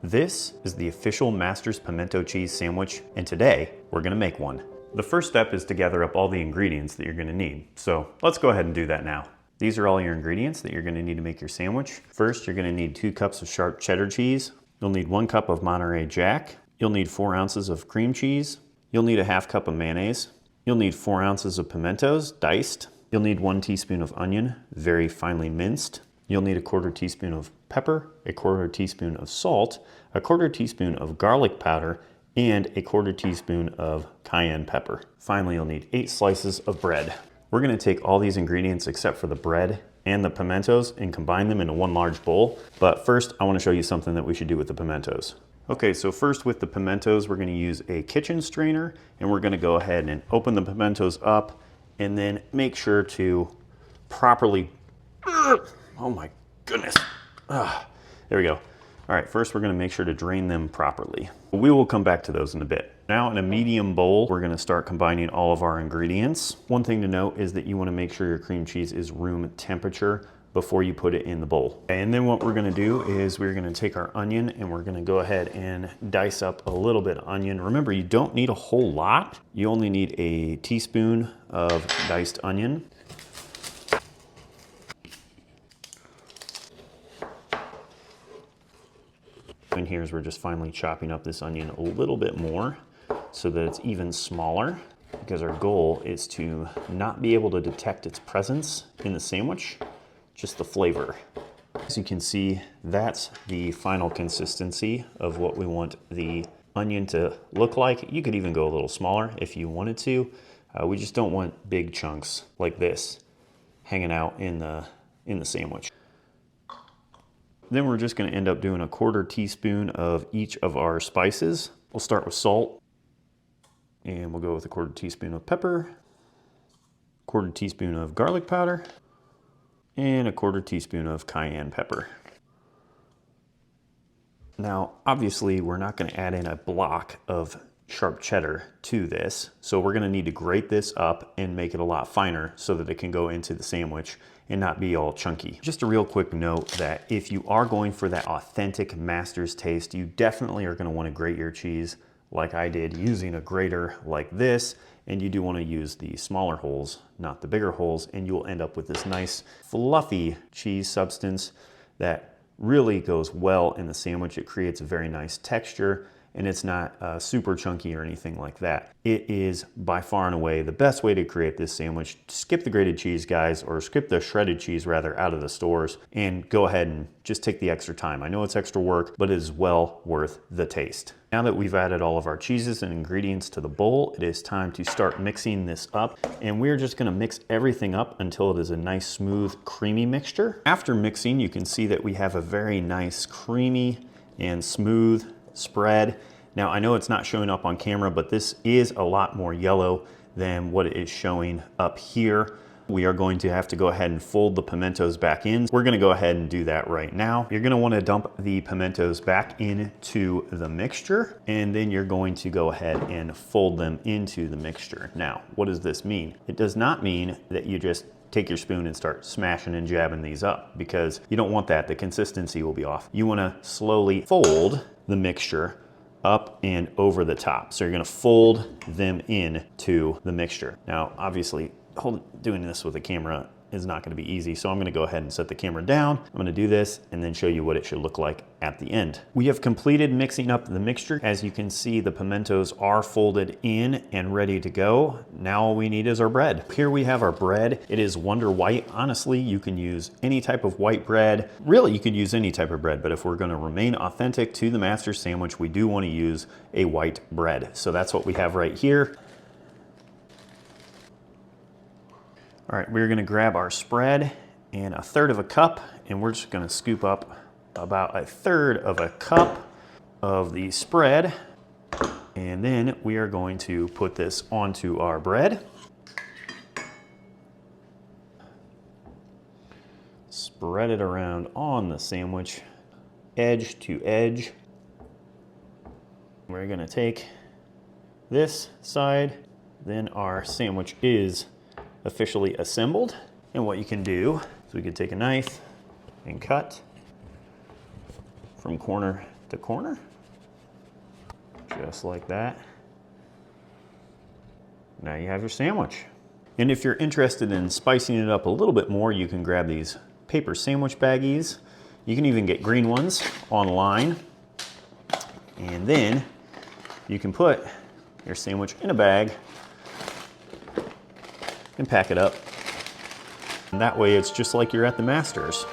This is the official Master's Pimento cheese sandwich, and today we're gonna make one. The first step is to gather up all the ingredients that you're gonna need. So let's go ahead and do that now. These are all your ingredients that you're gonna need to make your sandwich. First, you're gonna need 2 cups of sharp cheddar cheese. You'll need 1 cup of Monterey Jack. You'll need 4 ounces of cream cheese. You'll need a 1/2 cup of mayonnaise. You'll need 4 ounces of pimentos, diced. You'll need 1 teaspoon of onion, very finely minced. You'll need a 1/4 teaspoon of pepper, a 1/4 teaspoon of salt, a 1/4 teaspoon of garlic powder, and a 1/4 teaspoon of cayenne pepper. Finally, you'll need 8 slices of bread. We're gonna take all these ingredients except for the bread and the pimentos and combine them into one large bowl. But first, I wanna show you something that we should do with the pimentos. Okay, so first with the pimentos, we're gonna use a kitchen strainer, and we're gonna go ahead and open the pimentos up and then make sure to properly, oh my goodness. There we go. All right, first we're gonna make sure to drain them properly. We will come back to those in a bit. Now in a medium bowl, we're gonna start combining all of our ingredients. One thing to note is that you wanna make sure your cream cheese is room temperature before you put it in the bowl. And then what we're gonna do is we're gonna take our onion and we're gonna go ahead and dice up a little bit of onion. Remember, you don't need a whole lot. You only need a teaspoon of diced onion. And here's we're just finally chopping up this onion a little bit more so that it's even smaller, because our goal is to not be able to detect its presence in the sandwich, just the flavor. As you can see, that's the final consistency of what we want the onion to look like. You could even go a little smaller if you wanted to. We just don't want big chunks like this hanging out in the sandwich. Then we're just gonna end up doing a 1/4 teaspoon of each of our spices. We'll start with salt, and we'll go with a 1/4 teaspoon of pepper, 1/4 teaspoon of garlic powder, and a 1/4 teaspoon of cayenne pepper. Now, obviously, we're not gonna add in a block of sharp cheddar to this, so we're gonna need to grate this up and make it a lot finer so that it can go into the sandwich and not be all chunky. Just a real quick note that if you are going for that authentic Master's taste, you definitely are gonna wanna grate your cheese like I did using a grater like this, and you do wanna use the smaller holes, not the bigger holes, and you will end up with this nice fluffy cheese substance that really goes well in the sandwich. It creates a very nice texture, and it's not super chunky or anything like that. It is by far and away the best way to create this sandwich. Skip the grated cheese, guys, or skip the shredded cheese rather out of the stores, and go ahead and just take the extra time. I know it's extra work, but it is well worth the taste. Now that we've added all of our cheeses and ingredients to the bowl, it is time to start mixing this up, and we're just gonna mix everything up until it is a nice, smooth, creamy mixture. After mixing, you can see that we have a very nice, creamy and smooth spread. Now, I know it's not showing up on camera, but this is a lot more yellow than what it is showing up here. We are going to have to go ahead and fold the pimentos back in. We're gonna go ahead and do that right now. You're gonna wanna dump the pimentos back into the mixture, and then you're going to go ahead and fold them into the mixture. Now, what does this mean? It does not mean that you just take your spoon and start smashing and jabbing these up, because you don't want that. The consistency will be off. You wanna slowly fold the mixture up and over the top. So you're gonna fold them in to the mixture. Now, obviously, doing this with a camera is not gonna be easy, so I'm gonna go ahead and set the camera down. I'm gonna do this and then show you what it should look like at the end. We have completed mixing up the mixture. As you can see, the pimentos are folded in and ready to go. Now all we need is our bread. Here we have our bread. It is Wonder White. Honestly, you can use any type of white bread. Really, you could use any type of bread, but if we're gonna remain authentic to the Master sandwich, we do wanna use a white bread. So that's what we have right here. All right, we're gonna grab our spread and 1/3 cup, and we're just gonna scoop up about 1/3 cup of the spread. And then we are going to put this onto our bread. Spread it around on the sandwich, edge to edge. We're gonna take this side, then our sandwich is officially assembled. And what you can do is we could take a knife and cut from corner the corner, just like that. Now you have your sandwich. And if you're interested in spicing it up a little bit more, you can grab these paper sandwich baggies. You can even get green ones online. And then you can put your sandwich in a bag and pack it up. And that way it's just like you're at the Masters.